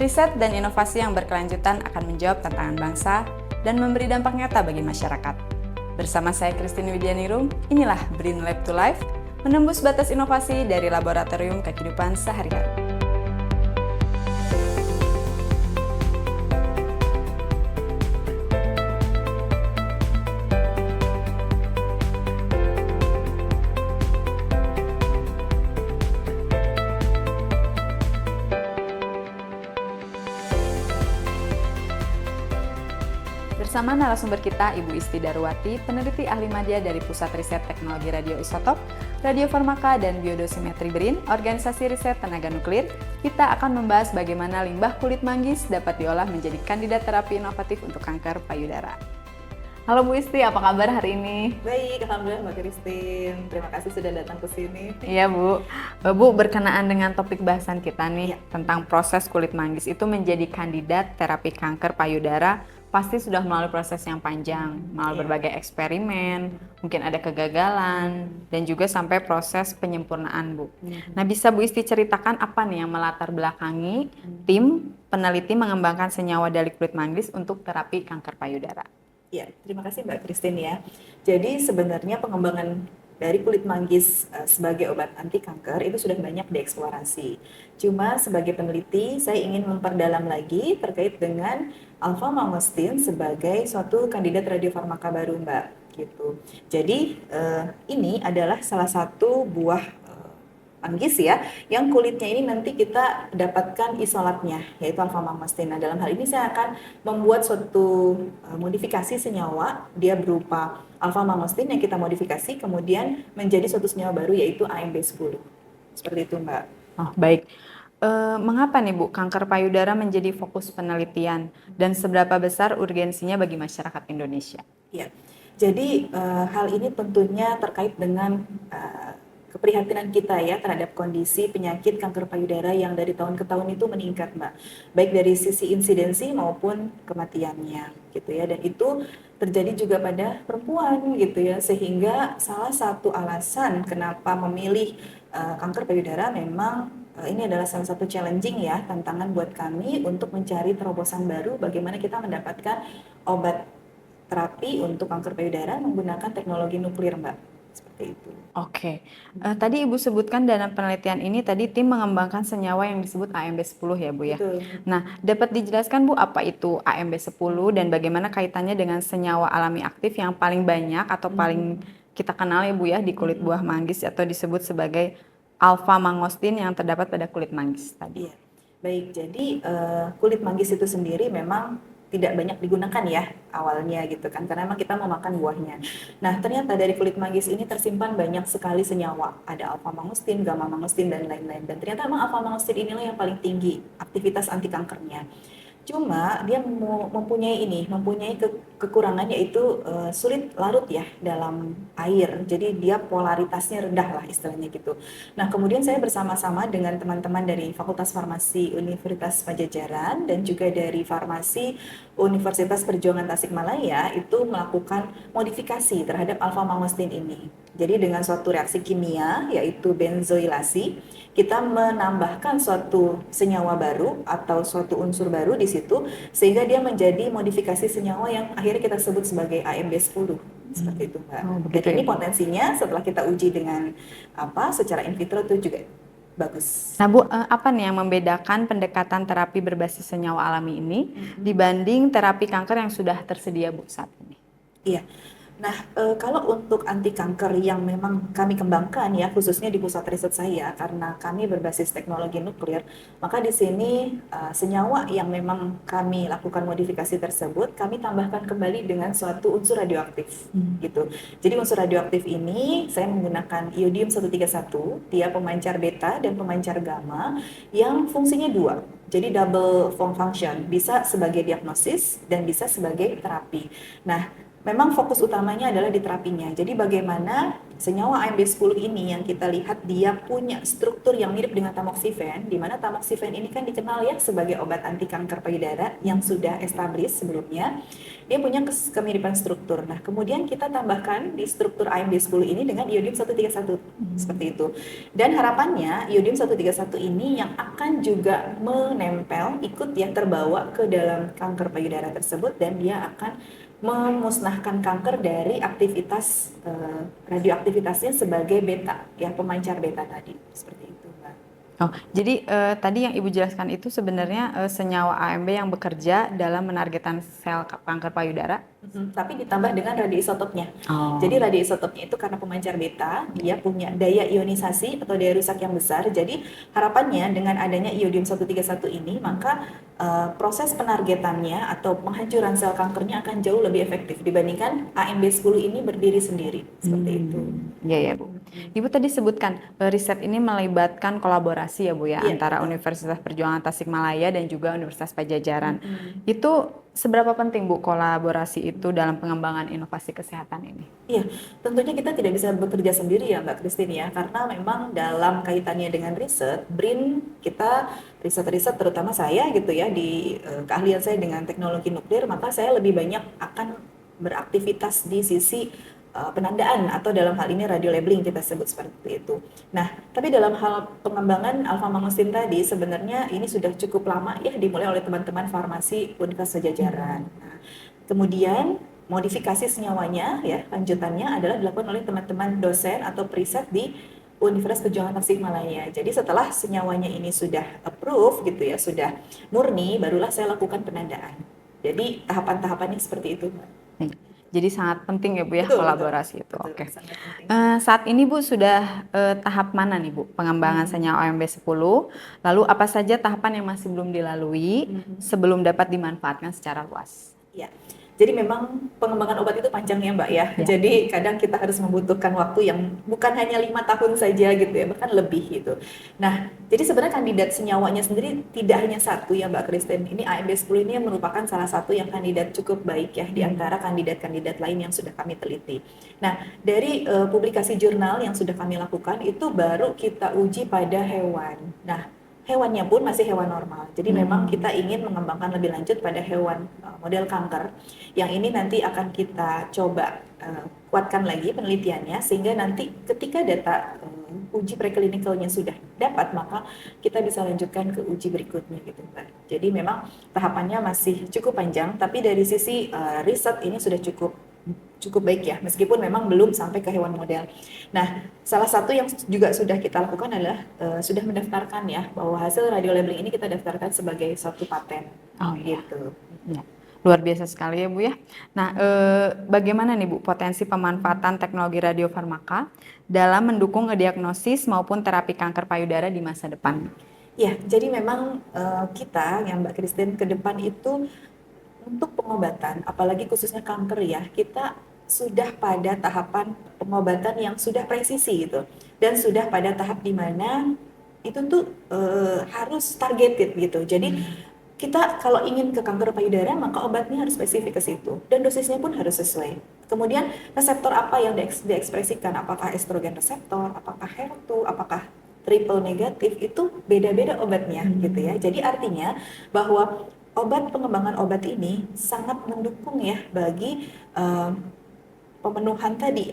Riset dan inovasi yang berkelanjutan akan menjawab tantangan bangsa dan memberi dampak nyata bagi masyarakat. Bersama saya Christine Widianingrum, inilah Brin Lab to Life, menembus batas inovasi dari laboratorium ke kehidupan sehari-hari. Bersama narasumber kita, Ibu Isti Darwati, peneliti ahli media dari Pusat Riset Teknologi Radioisotop, Radiofarmaka, dan Biodosimetri BRIN, Organisasi Riset Tenaga Nuklir, kita akan membahas bagaimana limbah kulit manggis dapat diolah menjadi kandidat terapi inovatif untuk kanker payudara. Halo Bu Isti, apa kabar hari ini? Baik, alhamdulillah Mbak Christine. Terima kasih sudah datang ke sini. Iya Bu. Bu, berkenaan dengan topik bahasan kita nih, tentang proses kulit manggis itu menjadi kandidat terapi kanker payudara, pasti sudah melalui proses yang panjang, melalui berbagai eksperimen, mungkin ada kegagalan, dan juga sampai proses penyempurnaan, Bu. Nah, bisa Bu Isti ceritakan apa nih yang melatar belakangi tim peneliti mengembangkan senyawa dari kulit manggis untuk terapi kanker payudara? Ya, terima kasih Mbak Christine ya. Jadi sebenarnya pengembangan dari kulit manggis sebagai obat anti kanker itu sudah banyak dieksplorasi. Cuma sebagai peneliti saya ingin memperdalam lagi terkait dengan alpha-mangostin sebagai suatu kandidat radiofarmaka baru Mbak gitu. Jadi ini adalah salah satu buah manggis ya, yang kulitnya ini nanti kita dapatkan isolatnya, yaitu alpha-mangostin. Nah, dalam hal ini saya akan membuat suatu modifikasi senyawa, dia berupa alpha-mangostin yang kita modifikasi, kemudian menjadi suatu senyawa baru, yaitu AMB10. Seperti itu, Mbak. Oh, baik. Mengapa nih Bu, kanker payudara menjadi fokus penelitian dan seberapa besar urgensinya bagi masyarakat Indonesia? Ya, jadi hal ini tentunya terkait dengan keprihatinan kita ya terhadap kondisi penyakit kanker payudara yang dari tahun ke tahun itu meningkat Mbak, baik dari sisi insidensi maupun kematiannya gitu ya, dan itu terjadi juga pada perempuan gitu ya, sehingga salah satu alasan kenapa memilih kanker payudara memang ini adalah salah satu challenging ya, tantangan buat kami untuk mencari terobosan baru bagaimana kita mendapatkan obat terapi untuk kanker payudara menggunakan teknologi nuklir Mbak. Seperti itu. Oke, tadi Ibu sebutkan dalam penelitian ini tadi tim mengembangkan senyawa yang disebut AMB10 ya Bu ya? Betul. Nah, dapat dijelaskan Bu apa itu AMB10 dan bagaimana kaitannya dengan senyawa alami aktif yang paling banyak atau paling kita kenal ya Bu ya di kulit buah manggis atau disebut sebagai alpha-mangostin yang terdapat pada kulit manggis tadi? Iya, baik. Jadi kulit manggis itu sendiri memang tidak banyak digunakan ya awalnya gitu kan, karena memang kita mau makan buahnya. Nah, ternyata dari kulit manggis ini tersimpan banyak sekali senyawa, ada alpha-mangostin, gamma-mangostin, dan lain-lain. Dan ternyata memang alpha-mangostin inilah yang paling tinggi aktivitas anti kankernya. Cuma dia mempunyai kekurangan, yaitu sulit larut ya dalam air. Jadi dia polaritasnya rendah lah istilahnya gitu. Nah, kemudian saya bersama-sama dengan teman-teman dari Fakultas Farmasi Universitas Padjadjaran dan juga dari Farmasi Universitas Perjuangan Tasikmalaya itu melakukan modifikasi terhadap alpha-mangostin ini. Jadi dengan suatu reaksi kimia yaitu benzoilasi, kita menambahkan suatu senyawa baru atau suatu unsur baru di situ sehingga dia menjadi modifikasi senyawa yang akhirnya kita sebut sebagai AMB10. Seperti itu Mbak. Dan ini potensinya setelah kita uji dengan secara in vitro itu juga bagus. Nah Bu, apa nih yang membedakan pendekatan terapi berbasis senyawa alami ini dibanding terapi kanker yang sudah tersedia Bu saat ini? Iya. Nah, kalau untuk anti kanker yang memang kami kembangkan ya, khususnya di pusat riset saya, karena kami berbasis teknologi nuklir, maka di sini senyawa yang memang kami lakukan modifikasi tersebut, kami tambahkan kembali dengan suatu unsur radioaktif, gitu. Jadi unsur radioaktif ini saya menggunakan iodium-131, dia pemancar beta dan pemancar gamma, yang fungsinya dua. Jadi double function, bisa sebagai diagnosis dan bisa sebagai terapi. Nah, memang fokus utamanya adalah di terapinya. Jadi bagaimana senyawa AMB10 ini yang kita lihat dia punya struktur yang mirip dengan tamoxifen, di mana tamoxifen ini kan dikenal ya sebagai obat anti kanker payudara yang sudah established sebelumnya. Dia punya kemiripan struktur. Nah, kemudian kita tambahkan di struktur AMB10 ini dengan iodium 131 seperti itu. Dan harapannya iodium 131 ini yang akan juga menempel, ikut ya terbawa ke dalam kanker payudara tersebut, dan dia akan memusnahkan kanker dari aktivitas radioaktivitasnya sebagai beta, ya pemancar beta tadi, seperti itu, Mbak. Oh, jadi tadi yang Ibu jelaskan itu sebenarnya senyawa AMB yang bekerja dalam menargetkan sel kanker payudara. Tapi ditambah dengan radioisotopnya. Oh. Jadi radioisotopnya itu karena pemancar beta, dia punya daya ionisasi atau daya rusak yang besar. Jadi harapannya dengan adanya iodium 131 ini, maka proses penargetannya atau penghancuran sel kankernya akan jauh lebih efektif dibandingkan AMB10 ini berdiri sendiri. Seperti itu. Iya ya Bu. Ibu tadi sebutkan riset ini melibatkan kolaborasi ya Bu ya, antara Universitas Perjuangan Tasikmalaya dan juga Universitas Padjadjaran. Itu seberapa penting Bu kolaborasi itu dalam pengembangan inovasi kesehatan ini? Iya, tentunya kita tidak bisa bekerja sendiri ya Mbak Christine ya, karena memang dalam kaitannya dengan riset, BRIN kita riset-riset terutama saya gitu ya di keahlian saya dengan teknologi nuklir, maka saya lebih banyak akan beraktivitas di sisi penandaan atau dalam hal ini radio labeling kita sebut seperti itu. Nah, tapi dalam hal pengembangan alpha mangostin tadi sebenarnya ini sudah cukup lama ya dimulai oleh teman-teman farmasi Universitas Padjadjaran. Nah, kemudian modifikasi senyawanya ya lanjutannya adalah dilakukan oleh teman-teman dosen atau periset di Universitas Perjuangan Tasikmalaya. Jadi setelah senyawanya ini sudah approve gitu ya, sudah murni, barulah saya lakukan penandaan. Jadi tahapan-tahapannya seperti itu, Mbak. Jadi sangat penting ya Bu ya, Betul, kolaborasi itu. betul, Oke. sangat penting. Saat ini Bu sudah tahap mana nih Bu pengembangan senyawa AMB10? Lalu apa saja tahapan yang masih belum dilalui sebelum dapat dimanfaatkan secara luas? Ya. Jadi memang pengembangan obat itu panjang ya Mbak ya. Jadi kadang kita harus membutuhkan waktu yang bukan hanya 5 tahun saja gitu ya, bahkan lebih gitu. Nah, jadi sebenarnya kandidat senyawanya sendiri tidak hanya satu ya Mbak Christine. Ini AMB10 ini merupakan salah satu yang kandidat cukup baik ya di antara kandidat-kandidat lain yang sudah kami teliti. Nah, dari publikasi jurnal yang sudah kami lakukan itu baru kita uji pada hewan. Nah, hewannya pun masih hewan normal. Jadi memang kita ingin mengembangkan lebih lanjut pada hewan model kanker. Yang ini nanti akan kita coba kuatkan lagi penelitiannya sehingga nanti ketika data uji preklinikalnya sudah dapat, maka kita bisa lanjutkan ke uji berikutnya gitu Mbak. Jadi memang tahapannya masih cukup panjang, tapi dari sisi riset ini sudah cukup baik ya, meskipun memang belum sampai ke hewan model. Nah, salah satu yang juga sudah kita lakukan adalah sudah mendaftarkan ya, bahwa hasil radio labeling ini kita daftarkan sebagai suatu paten. Oh iya. Gitu. Ya. Luar biasa sekali ya Bu ya. Nah, bagaimana nih Bu potensi pemanfaatan teknologi radiofarmaka dalam mendukung diagnosis maupun terapi kanker payudara di masa depan? Ya, jadi memang kita yang Mbak Christine ke depan itu untuk pengobatan, apalagi khususnya kanker ya, kita sudah pada tahapan pengobatan yang sudah presisi gitu, dan sudah pada tahap di mana itu tuh harus targeted gitu. Jadi kita kalau ingin ke kanker payudara maka obatnya harus spesifik ke situ dan dosisnya pun harus sesuai. Kemudian reseptor apa yang diekspresikan, apakah estrogen reseptor, apakah HER2, apakah triple negatif, itu beda-beda obatnya gitu ya. Jadi artinya bahwa pengembangan obat ini sangat mendukung ya bagi pemenuhan tadi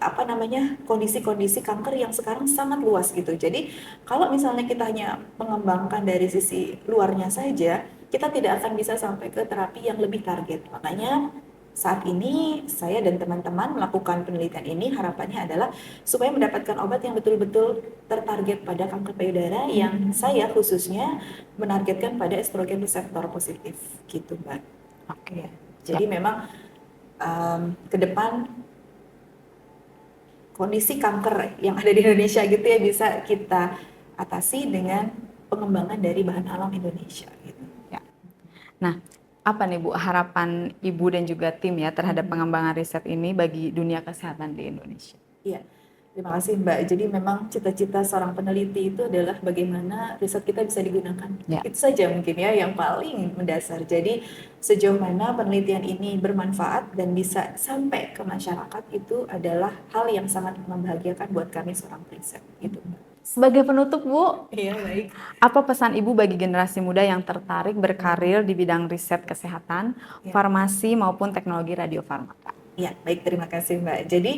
kondisi-kondisi kanker yang sekarang sangat luas gitu. Jadi kalau misalnya kita hanya mengembangkan dari sisi luarnya saja, kita tidak akan bisa sampai ke terapi yang lebih target. Makanya saat ini saya dan teman-teman melakukan penelitian ini, harapannya adalah supaya mendapatkan obat yang betul-betul tertarget pada kanker payudara, yang saya khususnya menargetkan pada estrogen reseptor positif gitu Mbak. Oke. Jadi memang ke depan kondisi kanker yang ada di Indonesia gitu ya bisa kita atasi dengan pengembangan dari bahan alam Indonesia gitu. Ya. Nah, apa nih Bu harapan Ibu dan juga tim ya terhadap pengembangan riset ini bagi dunia kesehatan di Indonesia? Iya. Terima kasih Mbak. Jadi memang cita-cita seorang peneliti itu adalah bagaimana riset kita bisa digunakan. Ya. Itu saja mungkin ya yang paling mendasar. Jadi sejauh mana penelitian ini bermanfaat dan bisa sampai ke masyarakat itu adalah hal yang sangat membahagiakan buat kami seorang riset. Gitu Mbak. Sebagai penutup Bu, Iya baik. apa pesan Ibu bagi generasi muda yang tertarik berkarir di bidang riset kesehatan, Ya. farmasi maupun teknologi radiofarmaka? Ya, baik, terima kasih Mbak. Jadi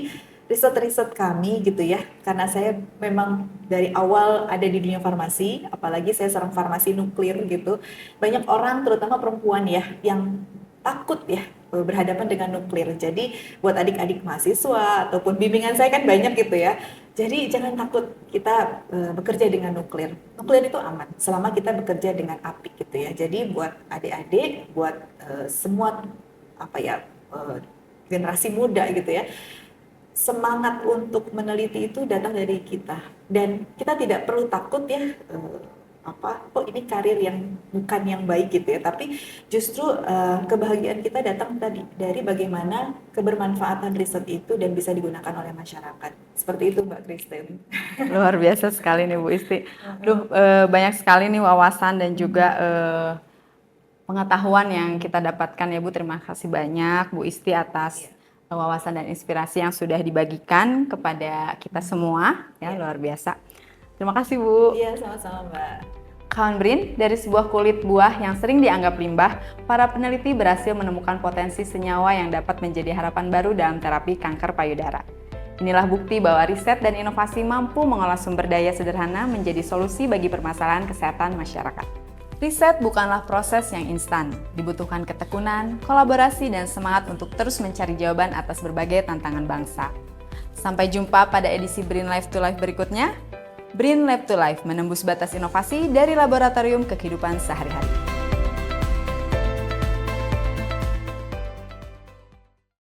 riset-riset kami gitu ya, karena saya memang dari awal ada di dunia farmasi, apalagi saya seorang farmasi nuklir gitu. Banyak orang, terutama perempuan ya, yang takut ya berhadapan dengan nuklir. Jadi buat adik-adik mahasiswa ataupun bimbingan saya kan banyak gitu ya. Jadi jangan takut kita bekerja dengan nuklir. Nuklir itu aman selama kita bekerja dengan api gitu ya. Jadi buat adik-adik, buat semua apa ya generasi muda gitu ya, semangat untuk meneliti itu datang dari kita dan kita tidak perlu takut ya kok ini karir yang bukan yang baik gitu ya, tapi justru kebahagiaan kita datang tadi dari bagaimana kebermanfaatan riset itu dan bisa digunakan oleh masyarakat. Seperti itu Mbak Kristen. Luar biasa sekali nih Bu Isti. Banyak sekali nih wawasan dan juga pengetahuan yang kita dapatkan ya Bu. Terima kasih banyak Bu Isti atas wawasan dan inspirasi yang sudah dibagikan kepada kita semua ya, luar biasa. Terima kasih Bu. Iya, sama-sama Mbak. Kawan Brin, dari sebuah kulit buah yang sering dianggap limbah, para peneliti berhasil menemukan potensi senyawa yang dapat menjadi harapan baru dalam terapi kanker payudara. Inilah bukti bahwa riset dan inovasi mampu mengolah sumber daya sederhana menjadi solusi bagi permasalahan kesehatan masyarakat. Riset bukanlah proses yang instan, dibutuhkan ketekunan, kolaborasi, dan semangat untuk terus mencari jawaban atas berbagai tantangan bangsa. Sampai jumpa pada edisi Brin Life to Life berikutnya. Brin Lab to Life menembus batas inovasi dari laboratorium ke kehidupan sehari-hari.